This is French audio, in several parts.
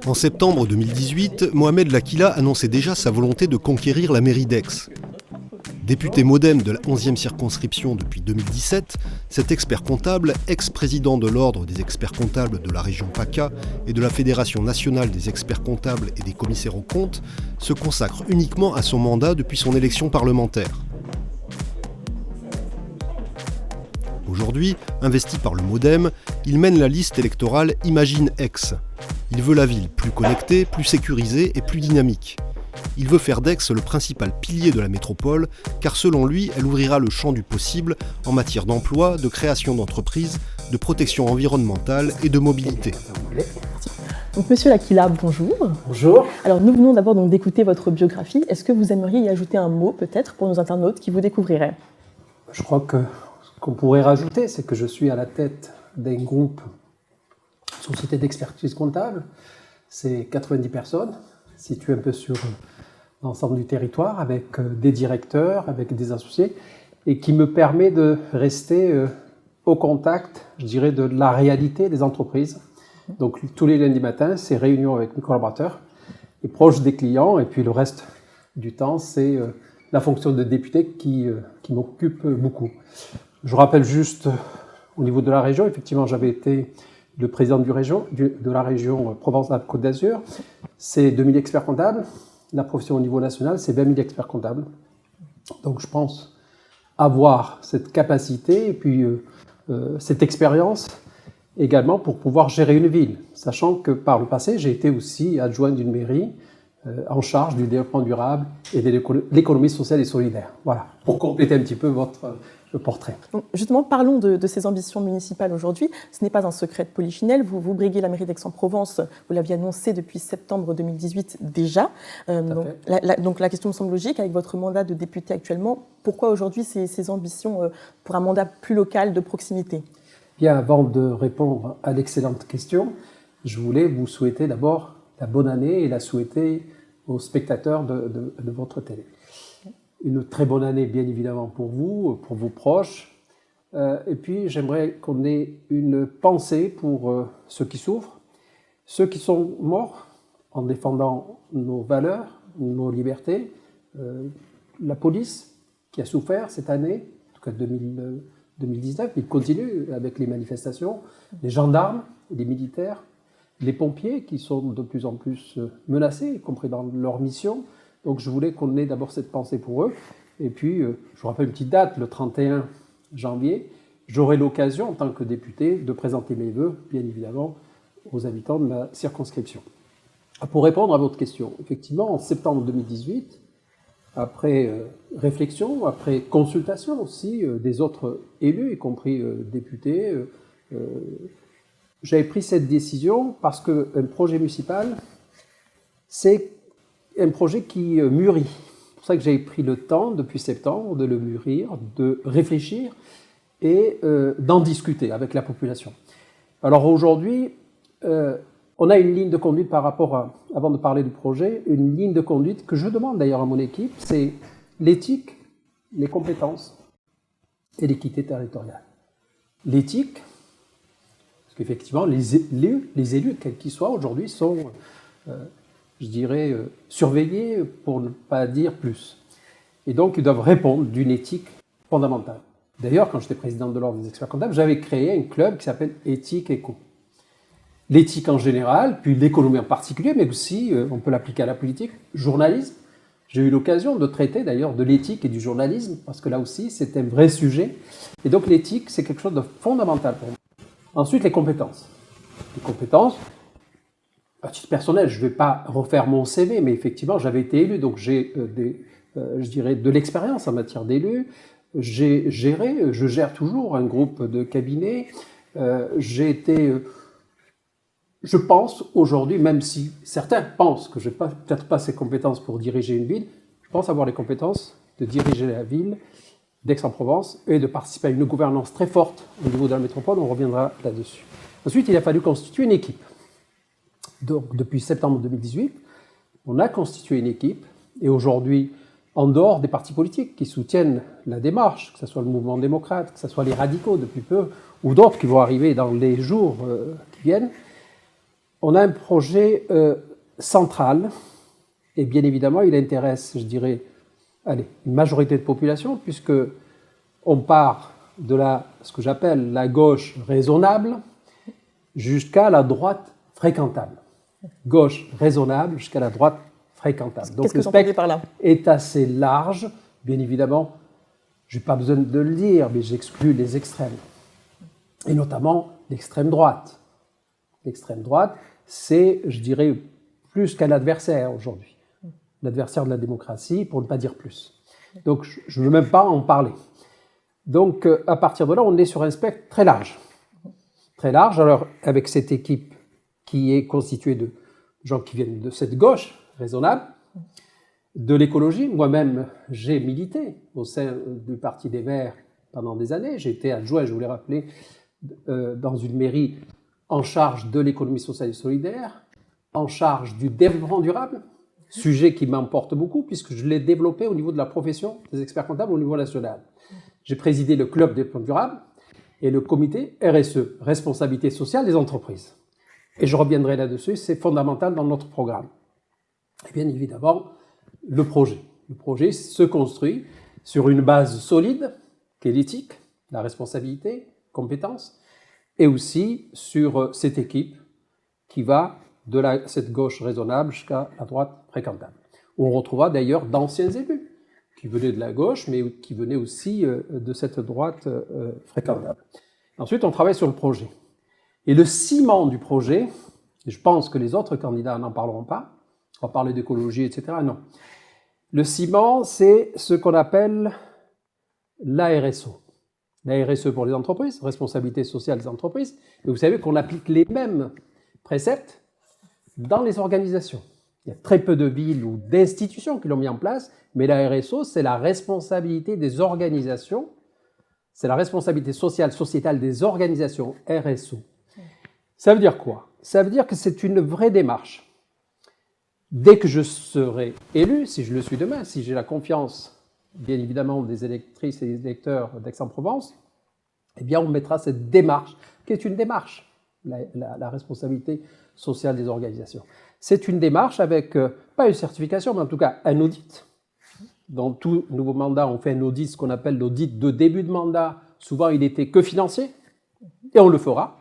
En septembre 2018, Mohamed Lakila annonçait déjà sa volonté de conquérir la mairie d'Aix. Député MoDem de la 11e circonscription depuis 2017, cet expert comptable, ex-président de l'Ordre des experts comptables de la région PACA et de la Fédération nationale des experts comptables et des commissaires aux comptes, se consacre uniquement à son mandat depuis son élection parlementaire. Aujourd'hui, investi par le MoDem, il mène la liste électorale Imagine Aix. Il veut la ville plus connectée, plus sécurisée et plus dynamique. Il veut faire d'Aix le principal pilier de la métropole, car selon lui, elle ouvrira le champ du possible en matière d'emploi, de création d'entreprises, de protection environnementale et de mobilité. Donc, Monsieur Lakila, bonjour. Bonjour. Alors, nous venons d'abord donc d'écouter votre biographie. Est-ce que vous aimeriez y ajouter un mot, peut-être, pour nos internautes qui vous découvriraient ? Je crois que ce qu'on pourrait rajouter, c'est que je suis à la tête d'un groupe société d'expertise comptable. C'est 90 personnes, situées un peu sur l'ensemble du territoire, avec des directeurs, avec des associés, et qui me permet de rester au contact, je dirais, de la réalité des entreprises. Donc tous les lundis matins, c'est réunion avec mes collaborateurs, et proche des clients, et puis le reste du temps, c'est la fonction de député qui m'occupe beaucoup. Je rappelle juste, au niveau de la région, effectivement, j'avais été le président de la région Provence-Alpes-Côte d'Azur. C'est 2000 experts comptables. La profession au niveau national, c'est 20 000 experts comptables. Donc, je pense avoir cette capacité et puis cette expérience également pour pouvoir gérer une ville. Sachant que par le passé, j'ai été aussi adjoint d'une mairie en charge du développement durable et de l'économie sociale et solidaire. Voilà, pour compléter un petit peu votre portrait. Donc, justement, parlons de ces ambitions municipales aujourd'hui. Ce n'est pas un secret de polichinelle. Vous briguez la mairie d'Aix-en-Provence, vous l'aviez annoncé depuis septembre 2018 déjà. Donc la question me semble logique. Avec votre mandat de député actuellement, pourquoi aujourd'hui ces ambitions pour un mandat plus local de proximité ? Bien, avant de répondre à l'excellente question, je voulais vous souhaiter d'abord la bonne année et la souhaiter aux spectateurs de votre télé. Une très bonne année, bien évidemment, pour vous, pour vos proches. Et puis, j'aimerais qu'on ait une pensée pour ceux qui souffrent, ceux qui sont morts en défendant nos valeurs, nos libertés, la police qui a souffert cette année, en tout cas 2019, il continue avec les manifestations, les gendarmes, les militaires, les pompiers qui sont de plus en plus menacés, y compris dans leur mission. Donc je voulais qu'on ait d'abord cette pensée pour eux. Et puis, je vous rappelle une petite date, le 31 janvier, j'aurai l'occasion, en tant que député, de présenter mes vœux, bien évidemment, aux habitants de ma circonscription. Pour répondre à votre question, effectivement, en septembre 2018, après réflexion, après consultation aussi des autres élus, y compris députés, j'avais pris cette décision parce qu'un projet municipal, c'est un projet qui mûrit. C'est pour ça que j'avais pris le temps, depuis septembre, de le mûrir, de réfléchir et d'en discuter avec la population. Alors aujourd'hui, on a une ligne de conduite par rapport à, avant de parler du projet, une ligne de conduite que je demande d'ailleurs à mon équipe, c'est l'éthique, les compétences et l'équité territoriale. L'éthique, parce qu'effectivement, les élus, quels qu'ils soient aujourd'hui, sont je dirais, surveillés pour ne pas dire plus. Et donc, ils doivent répondre d'une éthique fondamentale. D'ailleurs, quand j'étais président de l'Ordre des experts comptables, j'avais créé un club qui s'appelle Éthique Éco. L'éthique en général, puis l'économie en particulier, mais aussi, on peut l'appliquer à la politique, journalisme. J'ai eu l'occasion de traiter d'ailleurs de l'éthique et du journalisme, parce que là aussi, c'est un vrai sujet. Et donc, l'éthique, c'est quelque chose de fondamental pour moi. Ensuite, les compétences. Les compétences, à titre personnel, je ne vais pas refaire mon CV, mais effectivement, j'avais été élu, donc j'ai je dirais, de l'expérience en matière d'élu. J'ai géré, je gère toujours un groupe de cabinets. J'ai été, je pense aujourd'hui, même si certains pensent que je n'ai peut-être pas ces compétences pour diriger une ville, je pense avoir les compétences de diriger la ville d'Aix-en-Provence et de participer à une gouvernance très forte au niveau de la métropole. On reviendra là-dessus. Ensuite, il a fallu constituer une équipe. Donc, depuis septembre 2018, on a constitué une équipe et aujourd'hui, en dehors des partis politiques qui soutiennent la démarche, que ce soit le mouvement démocrate, que ce soit les radicaux depuis peu, ou d'autres qui vont arriver dans les jours qui viennent, on a un projet central, et bien évidemment, il intéresse, je dirais, une majorité de population, puisque on part de ce que j'appelle la gauche raisonnable jusqu'à la droite fréquentable. Gauche raisonnable jusqu'à la droite fréquentable. Donc le spectre est assez large. Bien évidemment, je n'ai pas besoin de le dire, mais j'exclus les extrêmes. Et notamment l'extrême droite. L'extrême droite, c'est, je dirais, plus qu'un adversaire aujourd'hui. L'adversaire de la démocratie, pour ne pas dire plus. Donc je ne veux même pas en parler. Donc à partir de là, on est sur un spectre très large. Très large, alors avec cette équipe qui est constituée de gens qui viennent de cette gauche raisonnable, de l'écologie. Moi-même, j'ai milité au sein du Parti des Verts pendant des années. J'ai été adjoint, je vous l'ai rappelé, dans une mairie en charge de l'économie sociale et solidaire, en charge du développement durable, sujet qui m'importe beaucoup puisque je l'ai développé au niveau de la profession des experts comptables au niveau national. J'ai présidé le club développement durable et le comité RSE, responsabilité sociale des entreprises. Et je reviendrai là-dessus, c'est fondamental dans notre programme. Et bien évidemment, le projet. Le projet se construit sur une base solide, qui est l'éthique, la responsabilité, compétence, et aussi sur cette équipe qui va de cette gauche raisonnable jusqu'à la droite fréquentable. On retrouvera d'ailleurs d'anciens élus qui venaient de la gauche, mais qui venaient aussi de cette droite fréquentable. Ensuite, on travaille sur le projet. Et le ciment du projet, je pense que les autres candidats n'en parleront pas, on va parler d'écologie, etc. Non. Le ciment, c'est ce qu'on appelle la RSO. La RSE pour les entreprises, responsabilité sociale des entreprises. Et vous savez qu'on applique les mêmes préceptes dans les organisations. Il y a très peu de villes ou d'institutions qui l'ont mis en place, mais la RSO, c'est la responsabilité des organisations, c'est la responsabilité sociale, sociétale des organisations, RSO. Ça veut dire quoi? Ça veut dire que c'est une vraie démarche. Dès que je serai élu, si je le suis demain, si j'ai la confiance, bien évidemment, des électrices et des électeurs d'Aix-en-Provence, eh bien, on mettra cette démarche, qui est une démarche, la responsabilité sociale des organisations. C'est une démarche avec, pas une certification, mais en tout cas un audit. Dans tout nouveau mandat, on fait un audit, ce qu'on appelle l'audit de début de mandat. Souvent, il n'était que financier, et on le fera.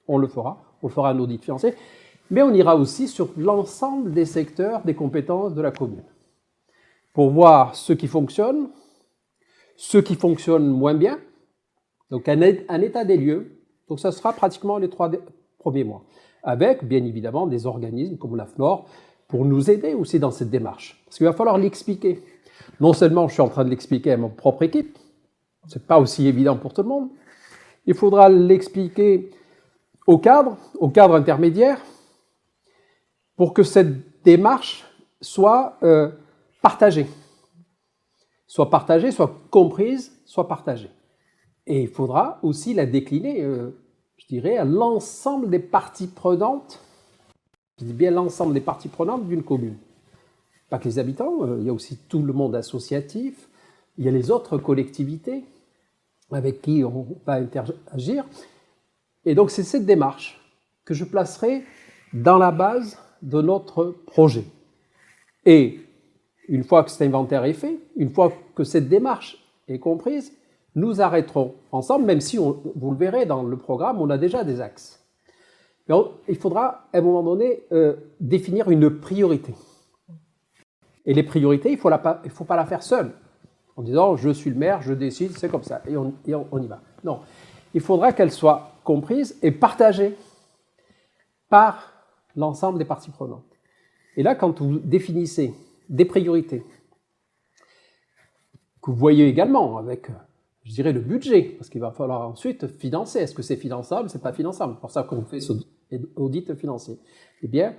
On fera un audit financier, mais on ira aussi sur l'ensemble des secteurs, des compétences de la commune, pour voir ce qui fonctionne moins bien, donc un état des lieux, donc ça sera pratiquement les 3 premiers mois, avec bien évidemment des organismes comme la FNOR, pour nous aider aussi dans cette démarche, parce qu'il va falloir l'expliquer. Non seulement je suis en train de l'expliquer à ma propre équipe, c'est pas aussi évident pour tout le monde, il faudra l'expliquer au cadre intermédiaire, pour que cette démarche soit partagée, soit comprise, soit partagée. Et il faudra aussi la décliner, je dirais, à l'ensemble des parties prenantes, je dis bien l'ensemble des parties prenantes d'une commune. Pas que les habitants, il y a aussi tout le monde associatif, il y a les autres collectivités avec qui on va interagir. Et donc, c'est cette démarche que je placerai dans la base de notre projet. Et une fois que cet inventaire est fait, une fois que cette démarche est comprise, nous arrêterons ensemble, même si, vous le verrez dans le programme, on a déjà des axes. Mais il faudra, à un moment donné, définir une priorité. Et les priorités, il ne faut pas la faire seule, en disant « je suis le maire, je décide, c'est comme ça », et on y va. Non, il faudra qu'elle soit comprise et partagée par l'ensemble des parties prenantes. Et là, quand vous définissez des priorités, que vous voyez également avec, je dirais, le budget, parce qu'il va falloir ensuite financer. Est-ce que c'est finançable? C'est pas finançable. C'est pour ça qu'on fait cet audit financier. Eh bien,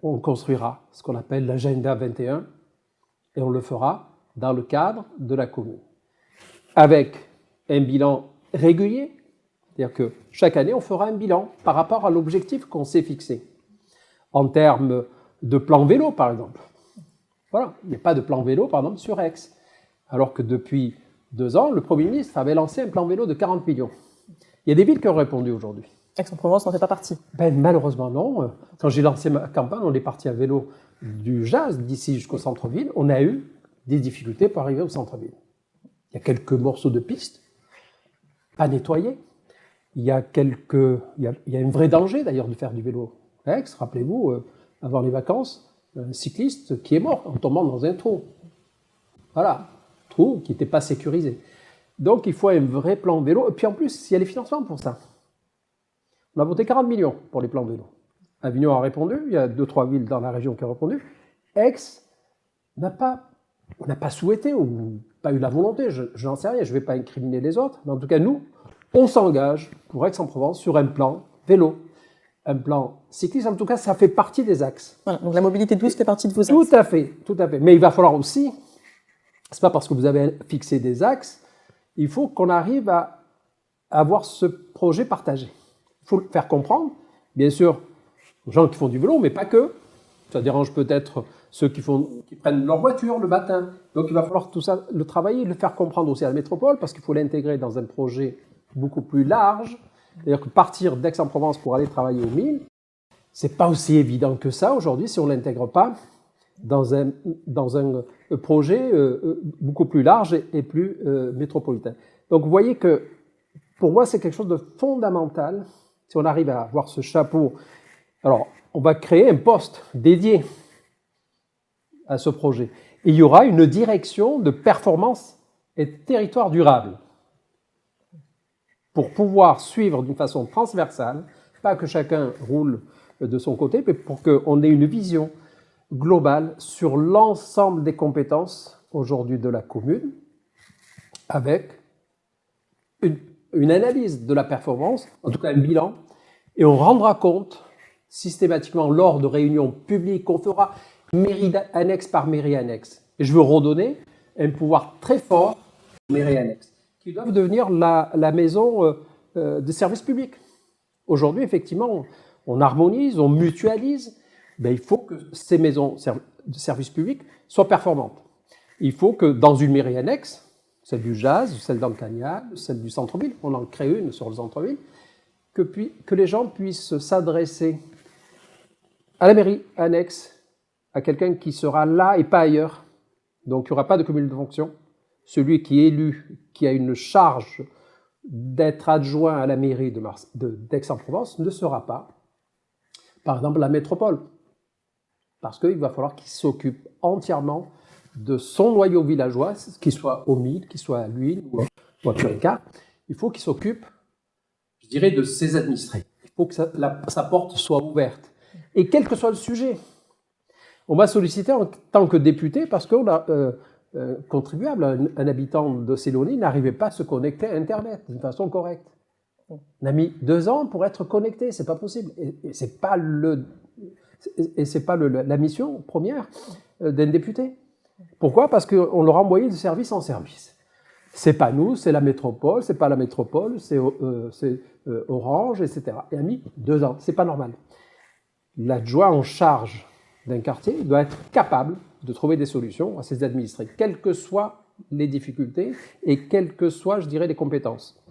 on construira ce qu'on appelle l'agenda 21 et on le fera dans le cadre de la commune. Avec un bilan régulier, c'est-à-dire que chaque année, on fera un bilan par rapport à l'objectif qu'on s'est fixé. En termes de plan vélo, par exemple. Voilà, il n'y a pas de plan vélo, par exemple, sur Aix. Alors que depuis 2 ans, le Premier ministre avait lancé un plan vélo de 40 millions. Il y a des villes qui ont répondu aujourd'hui. Aix-en-Provence n'en fait pas partie. Malheureusement, non. Quand j'ai lancé ma campagne, on est parti à vélo du Jazz, d'ici jusqu'au centre-ville. On a eu des difficultés pour arriver au centre-ville. Il y a quelques morceaux de piste, pas nettoyés. Il y a un vrai danger, d'ailleurs, de faire du vélo à Aix. Rappelez-vous, avant les vacances, un cycliste qui est mort en tombant dans un trou. Voilà, trou qui n'était pas sécurisé. Donc, il faut un vrai plan vélo. Et puis, en plus, il y a les financements pour ça. On a voté 40 millions pour les plans vélo. Avignon a répondu, il y a 2-3 villes dans la région qui ont répondu. Aix on n'a pas souhaité ou pas eu la volonté, je n'en sais rien, je ne vais pas incriminer les autres, mais en tout cas, nous, on s'engage pour Aix-en-Provence sur un plan vélo, un plan cycliste. En tout cas, ça fait partie des axes. Voilà, donc la mobilité douce fait partie de vos axes. Tout à fait. Mais il va falloir aussi, c'est pas parce que vous avez fixé des axes, il faut qu'on arrive à avoir ce projet partagé. Il faut le faire comprendre, bien sûr, aux gens qui font du vélo, mais pas que. Ça dérange peut-être ceux qui prennent leur voiture le matin. Donc il va falloir tout ça le travailler, le faire comprendre aussi à la métropole, parce qu'il faut l'intégrer dans un projet beaucoup plus large. C'est-à-dire que partir d'Aix-en-Provence pour aller travailler au Mille, c'est pas aussi évident que ça aujourd'hui si on ne l'intègre pas dans un projet beaucoup plus large et plus métropolitain. Donc vous voyez que pour moi c'est quelque chose de fondamental si on arrive à avoir ce chapeau. Alors on va créer un poste dédié à ce projet. Et il y aura une direction de performance et territoire durable pour pouvoir suivre d'une façon transversale, pas que chacun roule de son côté, mais pour qu'on ait une vision globale sur l'ensemble des compétences aujourd'hui de la commune, avec une analyse de la performance, en tout cas un bilan, et on rendra compte systématiquement lors de réunions publiques qu'on fera mairie annexe par mairie annexe. Et je veux redonner un pouvoir très fort aux mairies annexes, qui doivent devenir la maison de service public. Aujourd'hui, effectivement, on harmonise, on mutualise. Il faut que ces maisons de service public soient performantes. Il faut que dans une mairie annexe, celle du Jazz, celle d'Ancagnal, celle du centre-ville, on en crée une sur le centre-ville, que les gens puissent s'adresser à la mairie annexe, à quelqu'un qui sera là et pas ailleurs. Donc il n'y aura pas de cumul de fonctions. Celui qui est élu, qui a une charge d'être adjoint à la mairie d'Aix-en-Provence ne sera pas, par exemple, la métropole. Parce qu'il va falloir qu'il s'occupe entièrement de son noyau villageois, qu'il soit au Mille, qu'il soit à l'Huile ou à Curica. Il faut qu'il s'occupe, je dirais, de ses administrés. Il faut que sa porte soit ouverte. Et quel que soit le sujet, on m'a sollicité en tant que député parce qu'on a contribuable, un habitant de Sélonie n'arrivait pas à se connecter à Internet d'une façon correcte. On a mis 2 ans pour être connecté, c'est pas possible. Et c'est pas la mission première d'un député. Pourquoi ? Parce qu'on leur a envoyé de service en service. C'est pas nous, c'est la métropole, c'est pas la métropole, c'est Orange, etc. Et a mis 2 ans, c'est pas normal. L'adjoint en charge d'un quartier doit être capable de trouver des solutions à ses administrés, quelles que soient les difficultés et quelles que soient, je dirais, les compétences.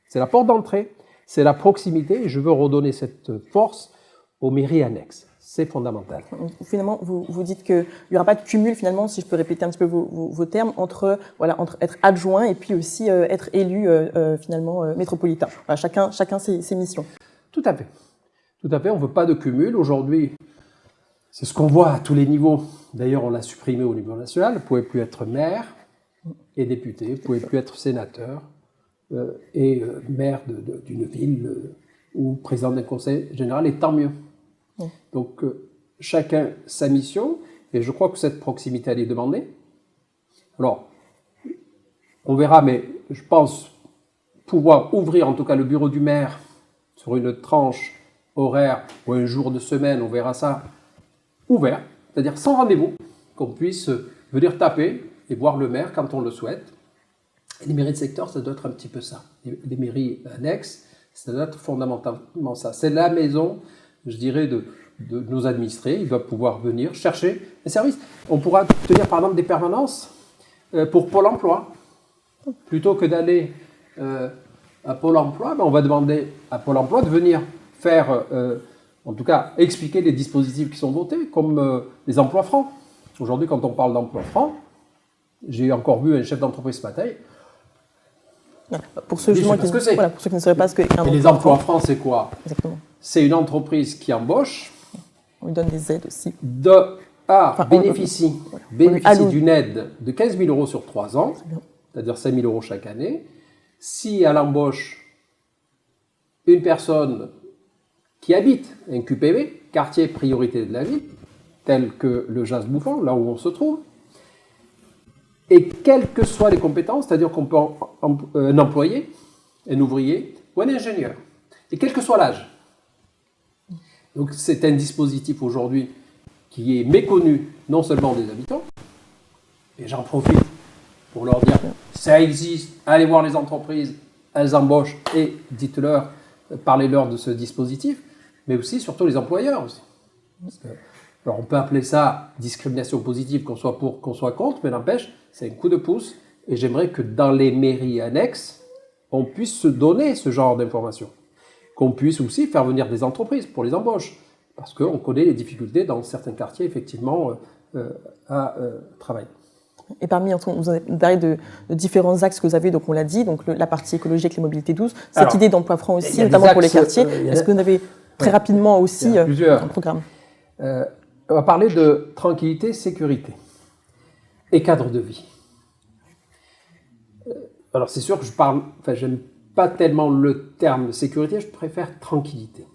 C'est la porte d'entrée, c'est la proximité, et je veux redonner cette force aux mairies annexes. C'est fondamental. Finalement, vous dites qu'il n'y aura pas de cumul, finalement, si je peux répéter un petit peu vos termes, entre être adjoint et puis aussi être élu, finalement, métropolitain. Voilà, chacun ses missions. Tout à fait. Tout à fait, on ne veut pas de cumul. Aujourd'hui, c'est ce qu'on voit à tous les niveaux. D'ailleurs, on l'a supprimé au niveau national. Vous ne pouvez plus être maire et député, vous ne pouvez plus être sénateur et maire d'une ville ou président d'un conseil général, et tant mieux. Donc, chacun sa mission, et je crois que cette proximité, elle est demandée. Alors, on verra, mais je pense pouvoir ouvrir en tout cas le bureau du maire sur une tranche horaire ou un jour de semaine, on verra ça, ouvert, c'est-à-dire sans rendez-vous, qu'on puisse venir taper et voir le maire quand on le souhaite. Et les mairies de secteur, ça doit être un petit peu ça. Les mairies annexes, ça doit être fondamentalement ça. C'est la maison, je dirais, de nos administrés. Ils doivent pouvoir venir chercher des services. On pourra tenir par exemple des permanences pour Pôle emploi. Plutôt que d'aller à Pôle emploi, on va demander à Pôle emploi de venir faire, en tout cas, expliquer les dispositifs qui sont votés, comme les emplois francs. Aujourd'hui, quand on parle d'emplois francs, j'ai encore vu un chef d'entreprise ce matin. Pour ceux, qui, voilà, pour ceux qui ne sauraient pas ce qu'est un emploi les emplois francs, c'est quoi? Exactement. C'est une entreprise qui embauche. On lui donne des aides aussi. Bénéficie d'une aide de 15 000 euros sur 3 ans, c'est-à-dire 5 000 euros chaque année. Si elle embauche une personne qui habite un QPV, quartier priorité de la ville, tel que le Jas Bouffon, là où on se trouve, et quelles que soient les compétences, c'est-à-dire qu'on peut un employé, un ouvrier ou un ingénieur, et quel que soit l'âge. Donc c'est un dispositif aujourd'hui qui est méconnu non seulement des habitants, et j'en profite pour leur dire, ça existe, allez voir les entreprises, elles embauchent, et dites-leur, parlez-leur de ce dispositif, mais aussi surtout les employeurs aussi. Parce que, alors on peut appeler ça discrimination positive, qu'on soit pour, qu'on soit contre, mais n'empêche, c'est un coup de pouce, et j'aimerais que dans les mairies annexes, on puisse se donner ce genre d'informations. Qu'on puisse aussi faire venir des entreprises pour les embauches, parce qu'on connaît les difficultés dans certains quartiers, effectivement, à travailler. Et parmi, vous avez parlé de différents axes que vous avez, donc on l'a dit, donc la partie écologique, les mobilités douces, cette idée d'emploi franc aussi, notamment pour les quartiers. Est-ce que vous avez très rapidement aussi un programme? On va parler de tranquillité, sécurité et cadre de vie. Alors c'est sûr que j'aime pas tellement le terme sécurité, je préfère tranquillité.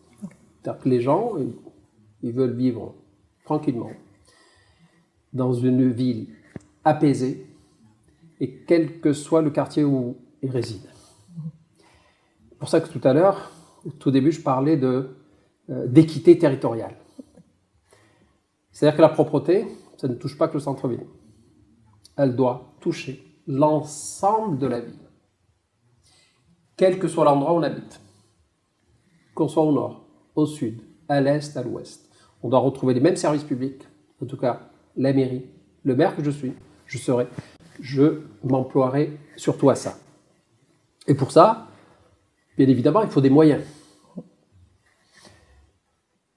C'est-à-dire que les gens, ils veulent vivre tranquillement dans une ville apaisée et quel que soit le quartier où ils résident. C'est pour ça que tout à l'heure, au tout début, je parlais d'équité territoriale. C'est-à-dire que la propreté, ça ne touche pas que le centre-ville. Elle doit toucher l'ensemble de la ville. Quel que soit l'endroit où on habite. Qu'on soit au nord, au sud, à l'est, à l'ouest. On doit retrouver les mêmes services publics. En tout cas, la mairie, le maire que je m'emploierai surtout à ça. Et pour ça, bien évidemment, il faut des moyens.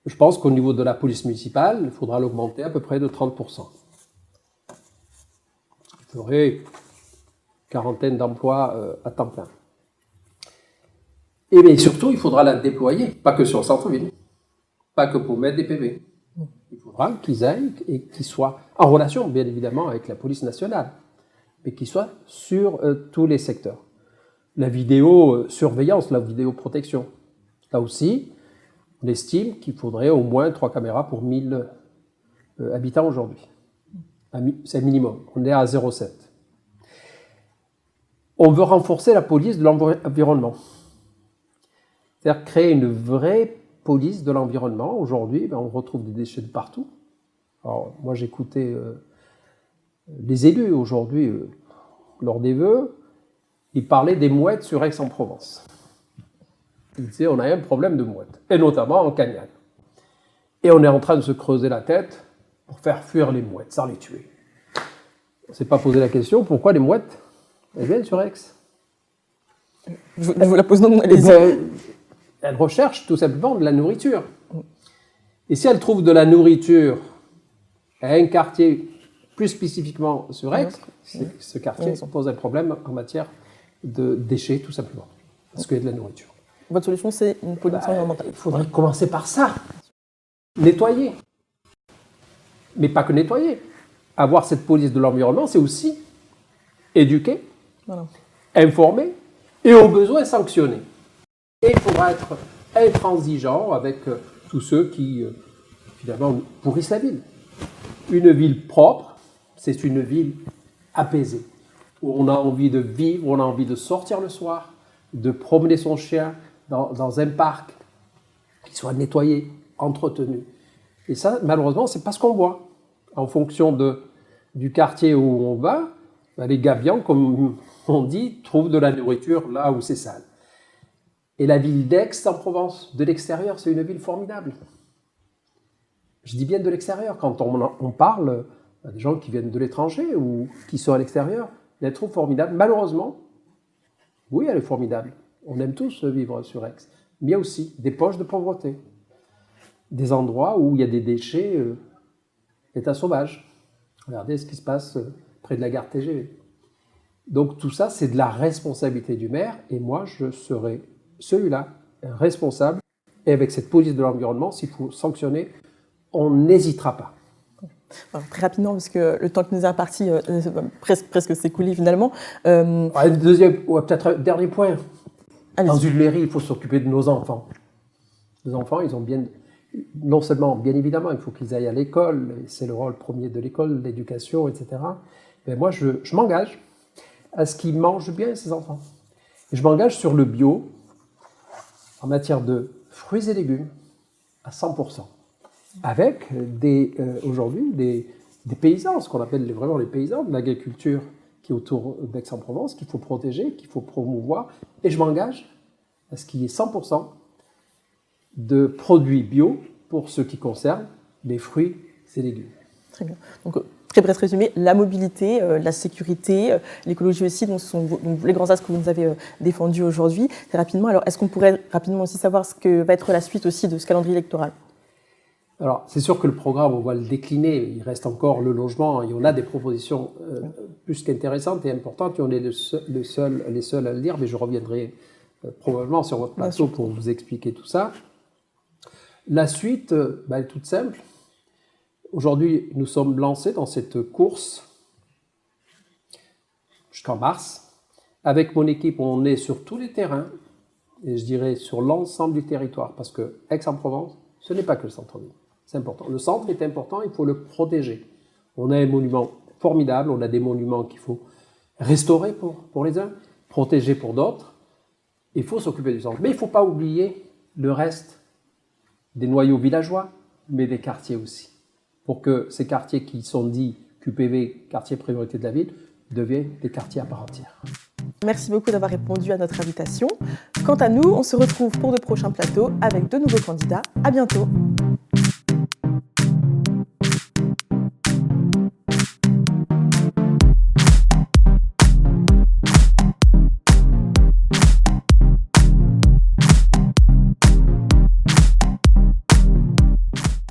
Je pense qu'au niveau de la police municipale, il faudra l'augmenter à peu près de 30%. Il faudrait une quarantaine d'emplois à temps plein. Et bien surtout, il faudra la déployer, pas que sur le centre-ville, pas que pour mettre des PV. Il faudra qu'ils aillent et qu'ils soient en relation, bien évidemment, avec la police nationale, mais qu'ils soient sur tous les secteurs. La vidéosurveillance, la vidéoprotection. Là aussi, on estime qu'il faudrait au moins 3 caméras pour 1000 habitants aujourd'hui. C'est le minimum. On est à 0,7. On veut renforcer la police de l'environnement. C'est-à-dire créer une vraie police de l'environnement. Aujourd'hui, on retrouve des déchets de partout. Alors, moi, j'écoutais les élus aujourd'hui, lors des vœux, ils parlaient des mouettes sur Aix-en-Provence. Ils disaient, on a un problème de mouettes, et notamment en Cagnane. Et on est en train de se creuser la tête pour faire fuir les mouettes, sans les tuer. On ne s'est pas posé la question, pourquoi les mouettes, elles viennent sur Aix? Je vous la pose non, elles recherchent tout simplement de la nourriture. Et si elles trouvent de la nourriture à un quartier, plus spécifiquement sur Aix, ce quartier pose un problème en matière de déchets, tout simplement, parce qu'il y a de la nourriture. Votre solution, c'est une police environnementale. Il faudrait commencer par ça. Nettoyer. Mais pas que nettoyer. Avoir cette police de l'environnement, c'est aussi éduquer, informer et au besoin sanctionner. Et il faudra être intransigeant avec tous ceux qui, finalement, pourrissent la ville. Une ville propre, c'est une ville apaisée, où on a envie de vivre, on a envie de sortir le soir, de promener son chien dans un parc, qui soit nettoyé, entretenu. Et ça, malheureusement, c'est pas ce qu'on voit. En fonction du quartier où on va, les gabions, comme on dit, trouvent de la nourriture là où c'est sale. Et la ville d'Aix-en-Provence, de l'extérieur, c'est une ville formidable. Je dis bien de l'extérieur. Quand on parle à des gens qui viennent de l'étranger ou qui sont à l'extérieur, ils la trouvent formidable. Malheureusement, oui, elle est formidable. On aime tous vivre sur Aix. mais il y a aussi des poches de pauvreté, des endroits où il y a des déchets état sauvage. Regardez ce qui se passe près de la gare TGV. Donc tout ça, c'est de la responsabilité du maire, et moi, je serai celui-là, responsable, et avec cette police de l'environnement, s'il faut sanctionner, on n'hésitera pas. Alors, très rapidement, parce que le temps qui nous est imparti presque s'écoulé finalement. Peut-être un dernier point. Allez-y. Dans une mairie, il faut s'occuper de nos enfants. Les enfants, ils ont non seulement, bien évidemment, il faut qu'ils aillent à l'école, c'est le rôle premier de l'école, l'éducation, etc. Mais moi, je m'engage à ce qu'ils mangent bien, ces enfants. Et je m'engage sur le bio, en matière de fruits et légumes, à 100%. Avec aujourd'hui des paysans, ce qu'on appelle vraiment les paysans de l'agriculture qui est autour d'Aix-en-Provence, qu'il faut protéger, qu'il faut promouvoir. Et je m'engage à ce qu'il y ait 100% de produits bio pour ce qui concerne les fruits et légumes. Très bien. Donc, très bref résumé, la mobilité, la sécurité, l'écologie aussi, donc ce sont les grands axes que vous nous avez défendus aujourd'hui. Très rapidement, alors est-ce qu'on pourrait rapidement aussi savoir ce que va être la suite aussi de ce calendrier électoral ? Alors, c'est sûr que le programme, on va le décliner. Il reste encore le logement et on a des propositions plus qu'intéressantes et importantes. Et on est les seuls à le dire, mais je reviendrai probablement sur votre plateau pour vous expliquer tout ça. La suite, elle est toute simple. Aujourd'hui, nous sommes lancés dans cette course jusqu'en mars. Avec mon équipe, on est sur tous les terrains et je dirais sur l'ensemble du territoire parce que Aix-en-Provence, ce n'est pas que le centre-ville. C'est important. Le centre est important, il faut le protéger. On a un monument formidable, on a des monuments qu'il faut restaurer pour les uns, protéger pour d'autres. Il faut s'occuper du centre. Mais il ne faut pas oublier le reste des noyaux villageois, mais des quartiers aussi. Pour que ces quartiers qui sont dits QPV, quartiers priorité de la ville, deviennent des quartiers à part entière. Merci beaucoup d'avoir répondu à notre invitation. Quant à nous, on se retrouve pour de prochains plateaux avec de nouveaux candidats. À bientôt.